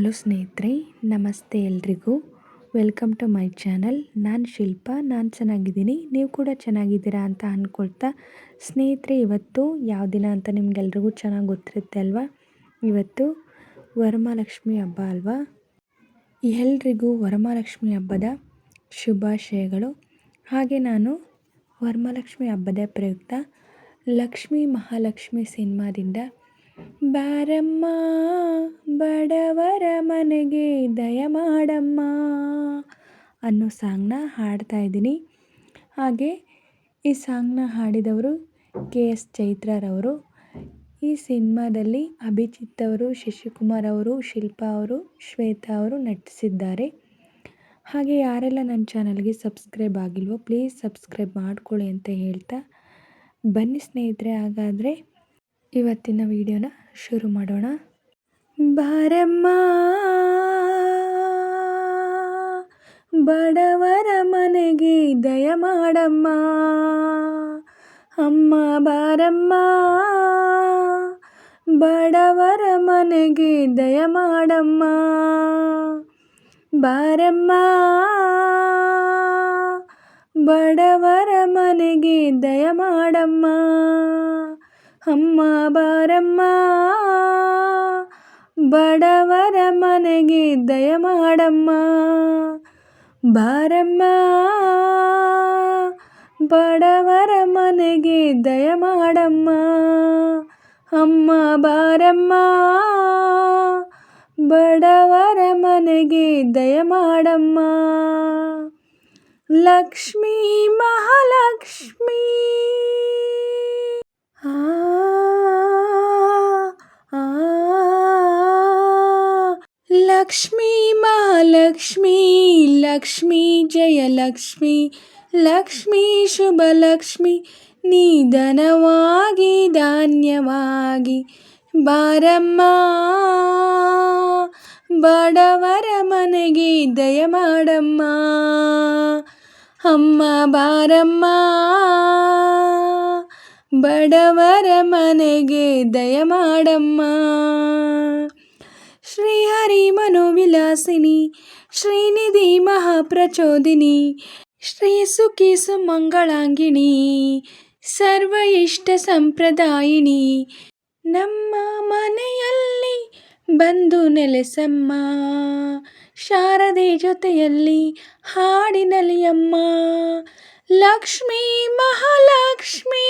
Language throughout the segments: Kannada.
ಹಲೋ ಸ್ನೇಹಿತರೆ, ನಮಸ್ತೆ ಎಲ್ರಿಗೂ. Welcome to my channel. ನಾನು ಶಿಲ್ಪಾ. ನಾನು ಚೆನ್ನಾಗಿದ್ದೀನಿ, ನೀವು ಕೂಡ ಚೆನ್ನಾಗಿದ್ದೀರಾ ಅಂತ ಅಂದ್ಕೊಳ್ತಾ, ಸ್ನೇಹಿತರೆ ಇವತ್ತು ಯಾವ ದಿನ ಅಂತ ನಿಮಗೆಲ್ರಿಗೂ ಚೆನ್ನಾಗಿ ಗೊತ್ತಿರುತ್ತೆ ಅಲ್ವಾ. ಇವತ್ತು ವರಮಹಾಲಕ್ಷ್ಮಿ ಹಬ್ಬ ಅಲ್ವಾ. ಎಲ್ರಿಗೂ ವರಮಹಾಲಕ್ಷ್ಮಿ ಹಬ್ಬದ ಶುಭಾಶಯಗಳು. ಹಾಗೆ ನಾನು ವರಮಹಾಲಕ್ಷ್ಮಿ ಹಬ್ಬದ ಪ್ರಯುಕ್ತ ಲಕ್ಷ್ಮೀ ಮಹಾಲಕ್ಷ್ಮಿ ಸಿನಿಮಾದಿಂದ ಬಾರಮ್ಮ ಬಡವರ ಮನೆಗೆ ದಯ ಮಾಡಮ್ಮ ಅನ್ನೋ ಸಾಂಗ್ನ ಹಾಡ್ತಾ ಇದ್ದೀನಿ. ಹಾಗೆ ಈ ಸಾಂಗ್ನ ಹಾಡಿದವರು KS ಚೈತ್ರರವರು. ಈ ಸಿನಿಮಾದಲ್ಲಿ ಅಭಿಜಿತ್ ಅವರು, ಶಶಿಕುಮಾರ್ ಅವರು, ಶಿಲ್ಪಾ ಅವರು, ಶ್ವೇತಾ ಅವರು ನಟಿಸಿದ್ದಾರೆ. ಹಾಗೆ ಯಾರೆಲ್ಲ ನನ್ನ ಚಾನಲ್ಗೆ ಸಬ್ಸ್ಕ್ರೈಬ್ ಆಗಿಲ್ವೋ ಪ್ಲೀಸ್ ಸಬ್ಸ್ಕ್ರೈಬ್ ಮಾಡ್ಕೊಳ್ಳಿ ಅಂತ ಹೇಳ್ತಾ, ಬನ್ನಿ ಸ್ನೇಹಿತರೆ ಹಾಗಾದರೆ ಇವತ್ತಿನ ವಿಡಿಯೋನ ಶುರು ಮಾಡೋಣ. ಬಾರಮ್ಮ ಬಡವರ ಮನೆಗೆ ದಯ ಮಾಡಮ್ಮ, ಅಮ್ಮ ಬಾರಮ್ಮ ಬಡವರ ಮನೆಗೆ ದಯ ಮಾಡಮ್ಮ, ಬಾರಮ್ಮ ಬಡವರ ಮನೆಗೆ ದಯ ಮಾಡಮ್ಮ, ಅಮ್ಮ ಬಾರಮ್ಮ ಬಡವರ ಮನೆಗೆ ದಯ ಮಾಡಮ್ಮ, ಬಾರಮ್ಮ ಬಡವರ ಮನೆಗೆ ದಯ ಮಾಡಮ್ಮ, ಅಮ್ಮ ಬಾರಮ್ಮ ಬಡವರ ಮನೆಗೆ ದಯ ಮಾಡಮ್ಮ. ಲಕ್ಷ್ಮೀ ಮಹಾಲಕ್ಷ್ಮಿ ಲಕ್ಷ್ಮೀ ಮಹಾಲಕ್ಷ್ಮಿ, ಲಕ್ಷ್ಮೀ ಜಯಲಕ್ಷ್ಮಿ, ಲಕ್ಷ್ಮೀ ಶುಭಲಕ್ಷ್ಮಿ, ನೀ ಧನವಾಗಿ ಧಾನ್ಯವಾಗಿ ಬಾರಮ್ಮ ಬಡವರ ಮನೆಗೆ ದಯ ಮಾಡಮ್ಮ, ಅಮ್ಮ ಬಾರಮ್ಮ ಬಡವರ ಮನೆಗೆ ದಯ ಮಾಡಮ್ಮ. ಶ್ರೀಹರಿ ಮನೋವಿಲಾಸಿನಿ, ಶ್ರೀನಿಧಿ ಮಹಾಪ್ರಚೋದಿನಿ, ಶ್ರೀ ಸುಖಿ ಸುಮಂಗಳಾಂಗಿಣಿ, ಸರ್ವ ಇಷ್ಟ ಸಂಪ್ರದಾಯಿನಿ, ನಮ್ಮ ಮನೆಯಲ್ಲಿ ಬಂದು ನೆಲೆಸಮ್ಮ, ಶಾರದೆ ಜೊತೆಯಲ್ಲಿ ಹಾಡಿನಲಿಯಮ್ಮ. ಲಕ್ಷ್ಮೀ ಮಹಾಲಕ್ಷ್ಮಿ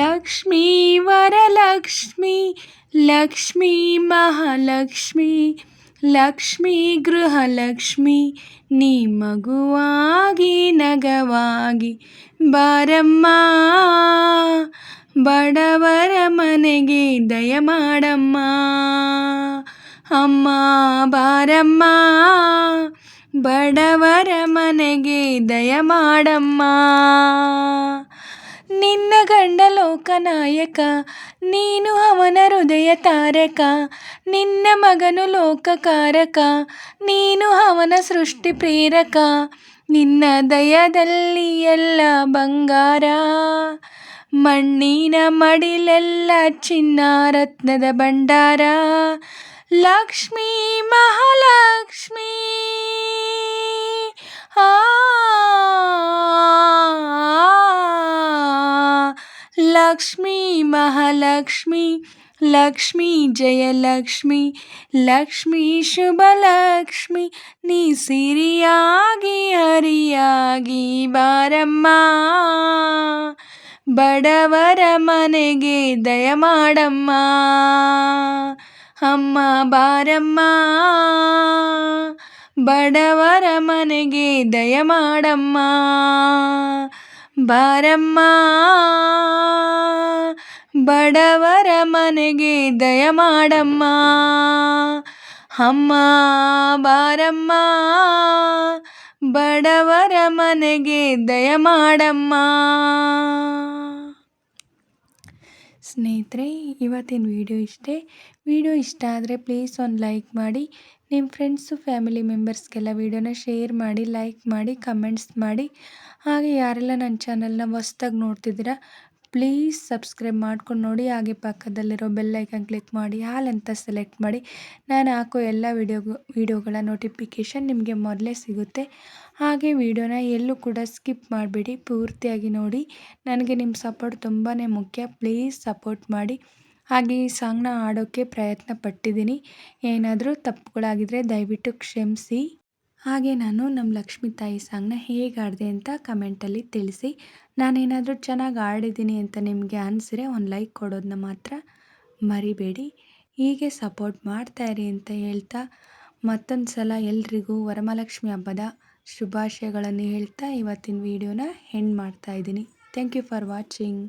ಲಕ್ಷ್ಮೀ ವರಲಕ್ಷ್ಮಿ, ಲಕ್ಷ್ಮೀ ಮಹಾಲಕ್ಷ್ಮಿ, ಲಕ್ಷ್ಮೀ ಗೃಹಲಕ್ಷ್ಮಿ, ನೀ ಮಗುವಾಗಿ ನಗವಾಗಿ ಬಾರಮ್ಮ ಬಡವರ ಮನೆಗೆ ದಯ ಮಾಡಮ್ಮ, ಅಮ್ಮ ಬಾರಮ್ಮ ಬಡವರ ಮನೆಗೆ ದಯ ಮಾಡಮ್ಮ. ನಿನ್ನ ಗಂಡ ಲೋಕನಾಯಕ, ನೀನು ಅವನ ಹೃದಯ ತಾರಕ, ನಿನ್ನ ಮಗನು ಲೋಕಕಾರಕ, ನೀನು ಅವನ ಸೃಷ್ಟಿ ಪ್ರೇರಕ, ನಿನ್ನ ದಯದಲ್ಲಿ ಎಲ್ಲ ಬಂಗಾರ, ಮಣ್ಣಿನ ಮಡಿಲೆಲ್ಲ ಚಿನ್ನ ರತ್ನದ ಭಂಡಾರ. ಲಕ್ಷ್ಮೀ ಮಹಾಲಕ್ಷ್ಮಿ ಲಕ್ಷ್ಮೀ ಮಹಾಲಕ್ಷ್ಮಿ, ಲಕ್ಷ್ಮೀ ಜಯಲಕ್ಷ್ಮಿ, ಲಕ್ಷ್ಮೀ ಶುಭಲಕ್ಷ್ಮಿ, ನೀ ಸಿರಿಯಾಗಿ ಹರಿಯಾಗಿ ಬಾರಮ್ಮ ಬಡವರ ಮನೆಗೆ ದಯ ಮಾಡಮ್ಮ, ಅಮ್ಮ ಬಾರಮ್ಮ ಬಡವರ ಮನೆಗೆ ದಯ ಮಾಡಮ್ಮ, ಬಾರಮ್ಮ ಬಡವರ ಮನೆಗೆ ದಯ ಮಾಡಮ್ಮ, ಅಮ್ಮ ಬಾರಮ್ಮ ಬಡವರ ಮನೆಗೆ ದಯ ಮಾಡಮ್ಮ. ಸ್ನೇಹಿತರೆ, ಇವತ್ತಿನ ವಿಡಿಯೋ ಇಷ್ಟೇ. ವಿಡಿಯೋ ಇಷ್ಟ ಆದರೆ ಪ್ಲೀಸ್ ಒಂದು ಲೈಕ್ ಮಾಡಿ, ನಿಮ್ಮ ಫ್ರೆಂಡ್ಸು ಫ್ಯಾಮಿಲಿ ಮೆಂಬರ್ಸ್ಗೆಲ್ಲ ವಿಡಿಯೋನ ಶೇರ್ ಮಾಡಿ, ಲೈಕ್ ಮಾಡಿ, ಕಮೆಂಟ್ಸ್ ಮಾಡಿ. ಹಾಗೆ ಯಾರೆಲ್ಲ ನನ್ನ ಚಾನಲ್ನ ಹೊಸ್ದಾಗಿ ನೋಡ್ತಿದ್ದೀರಾ ಪ್ಲೀಸ್ ಸಬ್ಸ್ಕ್ರೈಬ್ ಮಾಡ್ಕೊಂಡು ನೋಡಿ. ಹಾಗೆ ಪಕ್ಕದಲ್ಲಿರೋ ಬೆಲ್ ಐಕನ್ ಕ್ಲಿಕ್ ಮಾಡಿ ಆಲ್ ಅಂತ ಸೆಲೆಕ್ಟ್ ಮಾಡಿ. ನಾನು ಹಾಕೋ ಎಲ್ಲ ವೀಡಿಯೋಗಳ ನೋಟಿಫಿಕೇಷನ್ ನಿಮಗೆ ಮೊದಲೇ ಸಿಗುತ್ತೆ. ಹಾಗೆ ವಿಡಿಯೋನ ಎಲ್ಲೂ ಕೂಡ ಸ್ಕಿಪ್ ಮಾಡಬೇಡಿ, ಪೂರ್ತಿಯಾಗಿ ನೋಡಿ. ನನಗೆ ನಿಮ್ಮ ಸಪೋರ್ಟ್ ತುಂಬಾ ಮುಖ್ಯ. ಪ್ಲೀಸ್ ಸಪೋರ್ಟ್ ಮಾಡಿ. ಹಾಗೆ ಈ ಸಾಂಗ್ನ ಹಾಡೋಕ್ಕೆ ಪ್ರಯತ್ನ ಪಟ್ಟಿದ್ದೀನಿ. ಏನಾದರೂ ತಪ್ಪುಗಳಾಗಿದ್ದರೆ ದಯವಿಟ್ಟು ಕ್ಷಮಿಸಿ. ಹಾಗೆ ನಾನು ನಮ್ಮ ಲಕ್ಷ್ಮೀ ತಾಯಿ ಸಾಂಗ್ನ ಹೇಗೆ ಹಾಡಿದೆ ಅಂತ ಕಮೆಂಟಲ್ಲಿ ತಿಳಿಸಿ. ನಾನೇನಾದರೂ ಚೆನ್ನಾಗಿ ಹಾಡಿದ್ದೀನಿ ಅಂತ ನಿಮಗೆ ಅನಿಸಿದ್ರೆ ಒಂದು ಲೈಕ್ ಕೊಡೋದನ್ನ ಮಾತ್ರ ಮರಿಬೇಡಿ. ಹೀಗೆ ಸಪೋರ್ಟ್ ಮಾಡ್ತಾಯಿರಿ ಅಂತ ಹೇಳ್ತಾ, ಮತ್ತೊಂದು ಸಲ ಎಲ್ರಿಗೂ ವರಮಹಾಲಕ್ಷ್ಮಿ ಹಬ್ಬದ ಶುಭಾಶಯಗಳನ್ನು ಹೇಳ್ತಾ ಇವತ್ತಿನ ವಿಡಿಯೋನ ಎಂಡ್ ಮಾಡ್ತಾಯಿದ್ದೀನಿ. Thank you for watching.